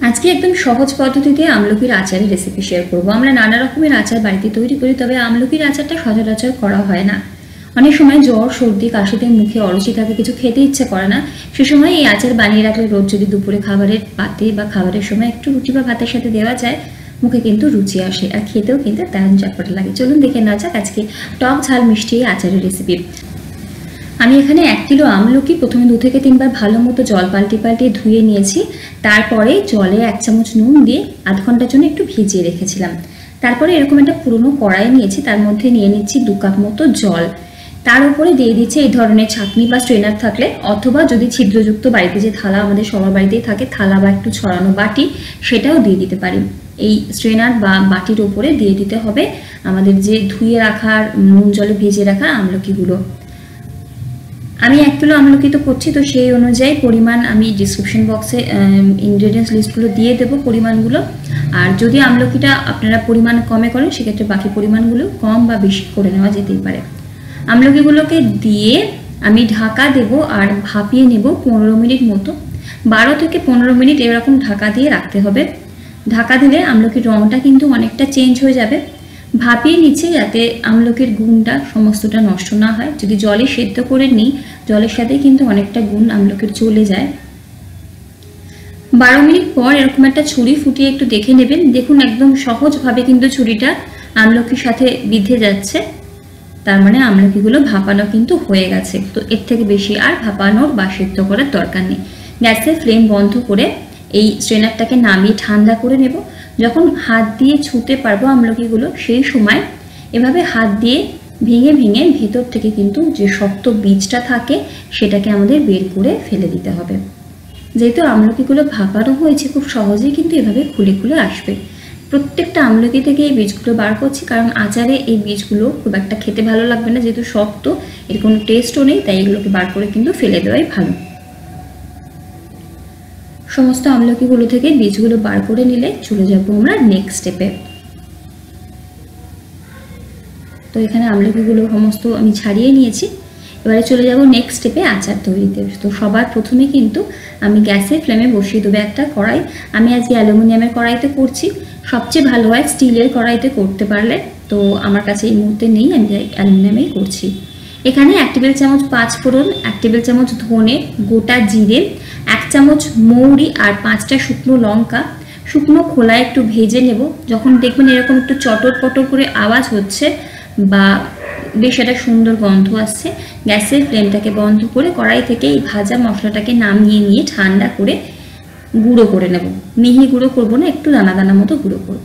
আজকে একদম সহজ পদ্ধতিতে আমলকির আচারের রেসিপি শেয়ার করব। আমরা নানা রকমের আচার বাড়িতে তৈরি করি, তবে আমলকির আচারটা সচরাচর করা হয় না। অনেক সময় জ্বর, সর্দি, কাশিতে মুখে অরুচি থাকে, কিছু খেতে ইচ্ছে করে না। সে সময় এই আচার বানিয়ে রাখলে রোজ যদি দুপুরে খাবারের পাতে বা খাবারের সময় একটু রুটি বা ভাতের সাথে দেওয়া যায়, মুখে কিন্তু রুচি আসে আর খেতেও কিন্তু দারুণ চটপটে লাগে। চলুন দেখে নেওয়া যাক আজকে টক ঝাল মিষ্টি আচারের রেসিপি। আমি এখানে 1 কিলো আমলকি প্রথমে 2 থেকে 3 বার ভালো মতো জল পাল্টে ধুয়ে নিয়েছি। তারপরে জলে 1 চামচ নুন দিয়ে আধ ঘন্টার জন্য একটু ভিজিয়ে রেখেছিলাম। তারপরে এরকম একটা পুরনো কড়াই নিয়েছি, তার মধ্যে নিয়ে নিচ্ছি 2 কাপ মতো জল। তার উপরে দিয়ে দিচ্ছি এই ধরনের ছাঁকনি বা স্ট্রেনার থাকলে, অথবা যদি ছিদ্রযুক্ত বাড়িতে যে থালা আমাদের সবার বাড়িতেই থাকে, থালা বা একটু ছড়ানো বাটি, সেটাও দিয়ে দিতে পারি। এই স্ট্রেনার বা বাটির উপরে দিয়ে দিতে হবে আমাদের যে ধুয়ে রাখার নুন জলে ভিজিয়ে রাখা আমলকিগুলো। আমি 1 কিলো আমলকি তো করছি, তো সেই অনুযায়ী পরিমাণ আমি ডিসক্রিপশন বক্সে ইনগ্রেডিয়েন্টস লিস্টগুলো দিয়ে দেবো পরিমাণগুলো। আর যদি আমলকিটা আপনারা পরিমাণ কমে করেন, সেক্ষেত্রে বাকি পরিমাণগুলো কম বা বেশি করে নেওয়া যেতেই পারে। আমলকিগুলোকে দিয়ে আমি ঢাকা দেব আর ভাপিয়ে নেব 15 মিনিট মতো। 12 থেকে 15 মিনিট এরকম ঢাকা দিয়ে রাখতে হবে। ঢাকা দিলে আমলকির রঙটা কিন্তু অনেকটা চেঞ্জ হয়ে যাবে। ভাপিয়ে নিচ্ছে যাতে আমলকির গুণটা সমস্তটা নষ্ট না হয়। যদি জলে সেদ্ধ করে নিই, জলের সাথে কিন্তু অনেকটা গুণ আমলকির চলে যায়। 12 মিনিট পর এরকম একটা ছুরি ফুটিয়ে একটু দেখে নেবেন। দেখুন একদম সহজভাবে কিন্তু ছুরিটা আমলকির সাথে বিঁধে যাচ্ছে, তার মানে আমলকিগুলো ভাপানো কিন্তু হয়ে গেছে। তো এর থেকে বেশি আর ভাপানোর বা সেদ্ধ করার দরকার নেই। গ্যাসের ফ্লেম বন্ধ করে এই স্ট্রেনারটাকে নামিয়ে ঠান্ডা করে নেব। যখন হাত দিয়ে ছুঁতে পারবো আমলকিগুলো, সেই সময় এভাবে হাত দিয়ে ভেঙে ভেঙে ভেতর থেকে কিন্তু যে শক্ত বীজটা থাকে, সেটাকে আমাদের বের করে ফেলে দিতে হবে। যেহেতু আমলকিগুলো ভাপানো হয়েছে, খুব সহজেই কিন্তু এভাবে খুলে খুলে আসবে। প্রত্যেকটা আমলকি থেকে এই বীজগুলো বার করছি, কারণ আচারে এই বীজগুলো খুব একটা খেতে ভালো লাগবে না, যেহেতু শক্ত, এর কোনো টেস্টও নেই, তাই এগুলোকে বার করে কিন্তু ফেলে দেওয়াই ভালো। সমস্ত আমলকিগুলো থেকে বীজগুলো বার করে নিলে চলে যাবো আমরা নেক্সট স্টেপে। তো এখানে আমলকিগুলো সমস্ত আমি ছাড়িয়ে নিয়েছি। এবারে চলে যাব নেক্সট স্টেপে আচার তৈরিতে। তো সবার প্রথমে কিন্তু আমি গ্যাসের ফ্লেমে বসিয়ে দেবো একটা কড়াই। আমি আজকে অ্যালুমিনিয়ামের কড়াইতে করছি। সবচেয়ে ভালো হয় স্টিলের কড়াইতে করতে পারলে, তো আমার কাছে এই মুহূর্তে নেই, আমি অ্যালুমিনিয়ামেই করছি। এখানে 1 টেবিল চামচ 5 ফোড়ন, 1 টেবিল চামচ ধনে, গোটা জিরে, 1 চামচ মৌরি আর 5টা শুকনো লঙ্কা শুকনো খোলায় একটু ভেজে নেব। যখন দেখবেন এরকম একটু চটর পটর করে আওয়াজ হচ্ছে বা বেশ একটা সুন্দর গন্ধ আসছে, গ্যাসের ফ্লেমটাকে বন্ধ করে কড়াই থেকে এই ভাজা মশলাটাকে নামিয়ে নিয়ে ঠান্ডা করে গুঁড়ো করে নেব। মিহি গুঁড়ো করবো না, একটু দানা দানা মতো গুঁড়ো করব।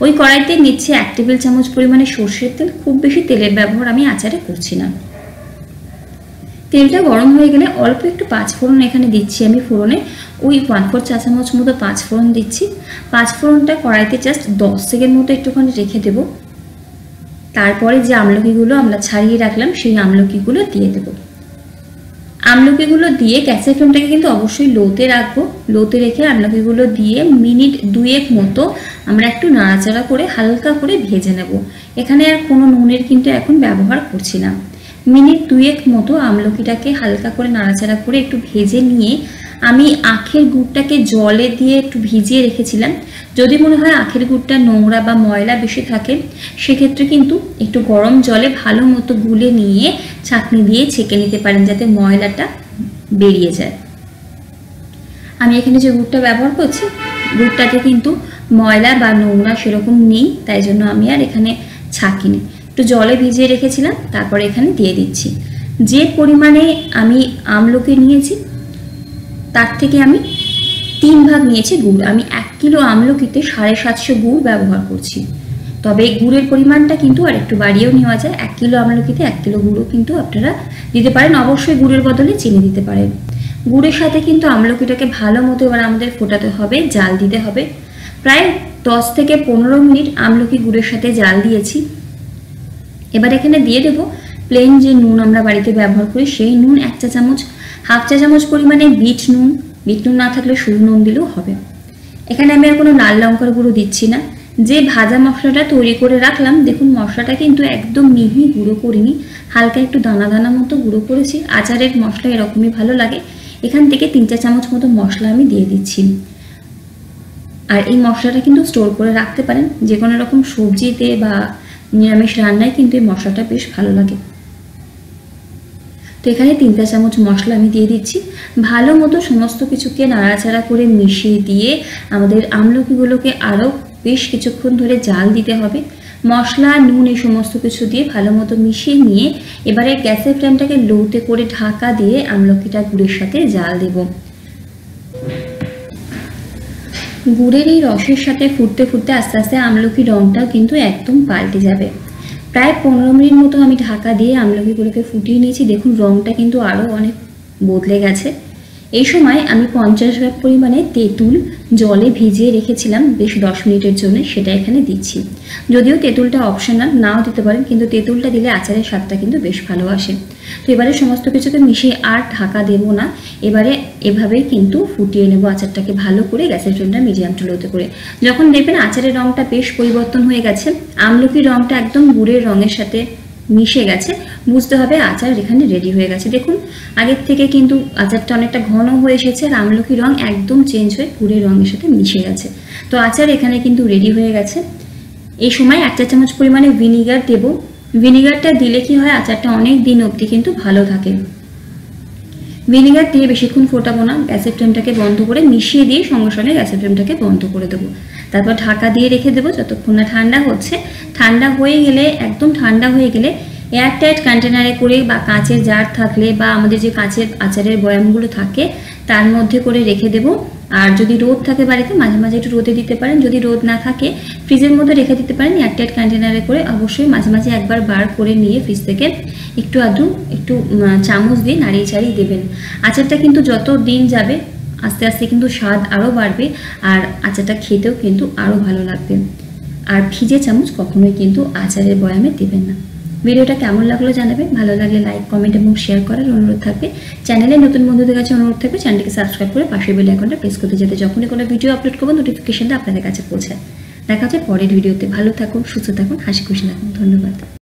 ওই কড়াইতে নিচ্ছে 1 টেবিল চামচ পরিমাণে সর্ষের তেল। খুব বেশি তেলের ব্যবহার আমি আচারে করছি না। তেলটা গরম হয়ে গেলে অল্প একটু 5 ফোড়ন এখানে দিচ্ছি আমি। ফোড়নে ওই 1/4 চা চামচ মতো 5 ফোড়ন দিচ্ছি। 5 ফোড়নটা কড়াইতে জাস্ট 10 সেকেন্ড মতো একটুখানি রেখে দেবো। তারপরে যে আমলকিগুলো আমরা ছাড়িয়ে রাখলাম, সেই আমলকিগুলো দিয়ে দেবো। আমলকিগুলো দিয়ে গ্যাসের ফ্লেমটাকে কিন্তু অবশ্যই লোতে রাখবো। লোতে রেখে আমলকিগুলো দিয়ে মিনিট 2 মতো আমরা একটু নাড়াচাড়া করে হালকা করে ভেজে নেব। এখানে আর কোনো নুনের কিন্তু এখন ব্যবহার করছি না। মিনিট 2 মতো আমলকিটাকে হালকা করে নাড়াচাড়া করে একটু ভেজে নিয়ে আমি আখের গুড়টাকে জলে দিয়ে একটু ভিজিয়ে রেখেছিলাম। যদি মনে হয় আখের গুড়টা নোংরা বা ময়লা বেশি থাকে, সেক্ষেত্রে কিন্তু একটু গরম জলে ভালো মতো গুলে নিয়ে ছাঁকনি দিয়ে ছেঁকে নিতে পারেন, যাতে ময়লাটা বেরিয়ে যায়। আমি এখানে যে গুড়টা ব্যবহার করছি, গুড়টাতে কিন্তু ময়লা বা নোংরা সেরকম নেই, তাই জন্য আমি আর এখানে ছাঁকিনি। একটু জলে ভিজিয়ে রেখেছিলাম, তারপরে এখানে দিয়ে দিচ্ছি। যে পরিমাণে আমি আমলকি নিয়েছি, তার থেকে আমি 3 ভাগ নিয়েছি গুড়। আমি 1 কিলো আমলকিতে 750 গুড় ব্যবহার করছি। তবে গুড়ের পরিমাণটা কিন্তু আর একটু বাড়িয়েও নেওয়া যায়। 1 কিলো আমলকিতে 1 কিলো গুঁড়ো কিন্তু আপনারা দিতে পারেন। অবশ্যই গুড়ের বদলে চিনি দিতে পারেন। গুড়ের সাথে কিন্তু আমলকিটাকে ভালো মতো এবার আমাদের ফোটাতে হবে, জাল দিতে হবে। প্রায় 10 থেকে 15 মিনিট আমলকি গুড়ের সাথে জাল দিয়েছি। এবার এখানে দিয়ে দেবো প্লেন যে নুন আমরা বাড়িতে ব্যবহার করি, সেই নুন 1 চা চামচ। 1/2 চা চামচ পরিমাণে বিট নুন না থাকলে শুধু নুন দিলেও হবে। এখানে আমি আর কোনো লাল লঙ্কার গুঁড়ো দিচ্ছি না। যে ভাজা মশলাটা তৈরি করে রাখলাম, দেখুন মশলাটা কিন্তু একদম মিহি গুঁড়ো করিনি, হালকা একটু দানা দানা মতো গুঁড়ো করেছি। আচারের মশলা এরকমই ভালো লাগে। এখান থেকে 3 চা চামচ মতো মশলা আমি দিয়ে দিচ্ছি। আর এই মশলাটা কিন্তু স্টোর করে রাখতে পারেন, যে কোনো রকম সবজিতে বা নিরামিষ রান্নায় কিন্তু এই মশলাটা বেশ ভালো লাগে। তো এখানে 3 চামচ মশলা আমি দিয়ে দিচ্ছি। ভালো মতো সমস্ত কিছুকে নাড়াচাড়া করে মিশিয়ে দিয়ে আমাদের আমলকিগুলোকে আরও বেশ কিছুক্ষণ ধরে জাল দিতে হবে। মশলা, নুন এই সমস্ত কিছু দিয়ে ভালো মতো মিশিয়ে নিয়ে এবারে গ্যাসের ফ্লেমটাকে লোতে করে ঢাকা দিয়ে আমলকিটা গুড়ের সাথে জাল দেব। গুড়ের এই রসের সাথে ফুটতে ফুটতে আস্তে আস্তে আমলকির রঙটাও কিন্তু একদম পাল্টে যাবে। প্রায় 15 মিনিট মতো আমি ঢাকা দিয়ে আমলকিগুলোকে ফুটিয়ে নিয়েছি। দেখুন রঙটা কিন্তু আরও অনেক বদলে গেছে। এই সময় আমি 50 ভাগ পরিমাণে তেঁতুল জলে ভিজিয়ে রেখেছিলাম বেশ 10 মিনিটের জন্য, সেটা এখানে দিচ্ছি। যদিও তেঁতুলটা অপশনাল, নাও দিতে পারেন, কিন্তু তেঁতুলটা দিলে আচারের স্বাদটা কিন্তু বেশ ভালো আসে। তো এবারে সমস্ত কিছুকে মিশিয়ে আর ঢাকা দেব না, এবারে এভাবেই কিন্তু ফুটিয়ে নেব আচারটাকে ভালো করে গ্যাসের ফ্লেমটা মিডিয়াম টু লোতে করে। যখন দেখবেন আচারের রঙটা বেশ পরিবর্তন হয়ে গেছে, আমলকির রঙটা একদম গুড়ের রঙের সাথে মিশে গেছে, বুঝতে হবে আচার এখানে রেডি হয়ে গেছে। দেখুন আগের থেকে কিন্তু আচারটা অনেকটা ঘন হয়ে এসেছে আর আমলকির রং একদম চেঞ্জ হয়ে গুড়ের রঙের সাথে মিশে গেছে। তো আচার এখানে কিন্তু রেডি হয়ে গেছে। এই সময় 1 চা চামচ পরিমাণে ভিনিগার দেব। ভিনিগারটা দিলে কি হয়, আচারটা অনেক দিন অবধি কিন্তু ভালো থাকে। ভিনিগার দিয়ে বেশিক্ষণ ফোটাবো না, গ্যাসের ফ্লেমটাকে বন্ধ করে মিশিয়ে দিয়ে সঙ্গে সঙ্গে গ্যাসের ফ্লেমটাকে বন্ধ করে দেবো। তারপর ঢাকা দিয়ে রেখে দেবো যতক্ষণ না ঠান্ডা হচ্ছে। ঠান্ডা হয়ে গেলে, একদম ঠান্ডা হয়ে গেলে এয়ারটাইট কন্টেনারে করে বা কাঁচের জার থাকলে বা আমাদের যে কাঁচের আচারের বয়ামগুলো থাকে তার মধ্যে করে রেখে দেবো। আর যদি রোদ থাকে বাড়িতে, মাঝে মাঝে একটু রোদে দিতে পারেন। যদি রোদ না থাকে ফ্রিজের মধ্যে রেখে দিতে পারেন এয়ারটাইট কন্টেনারে করে। অবশ্যই মাঝে মাঝে একবার বার করে নিয়ে ফ্রিজ থেকে একটু চামচ দিয়ে নাড়িয়ে চাড়িয়ে দেবেন। আচারটা কিন্তু যত দিন যাবে আস্তে আস্তে কিন্তু স্বাদ আরও বাড়বে আর আচারটা খেতেও কিন্তু আরও ভালো লাগবে। আর ভিজে চামচ কখনোই কিন্তু আচারের বয়ামে দেবেন না। ভিডিওটা কেমন লাগলো জানাবেন, ভালো লাগলে লাইক, কমেন্ট এবং শেয়ার করার অনুরোধ থাকবে। চ্যানেলে নতুন বন্ধুদের কাছে অনুরোধ থাকবে চ্যানেলটিকে সাবস্ক্রাইব করে পাশের বেল আইকনটা প্রেস করতে, যাতে যখনই কোনো ভিডিও আপলোড করবো নোটিফিকেশনটা আপনাদের কাছে পৌঁছায়। দেখা হচ্ছে পরের ভিডিওতে। ভালো থাকুন, সুস্থ থাকুন, হাসি খুশি থাকুন। ধন্যবাদ।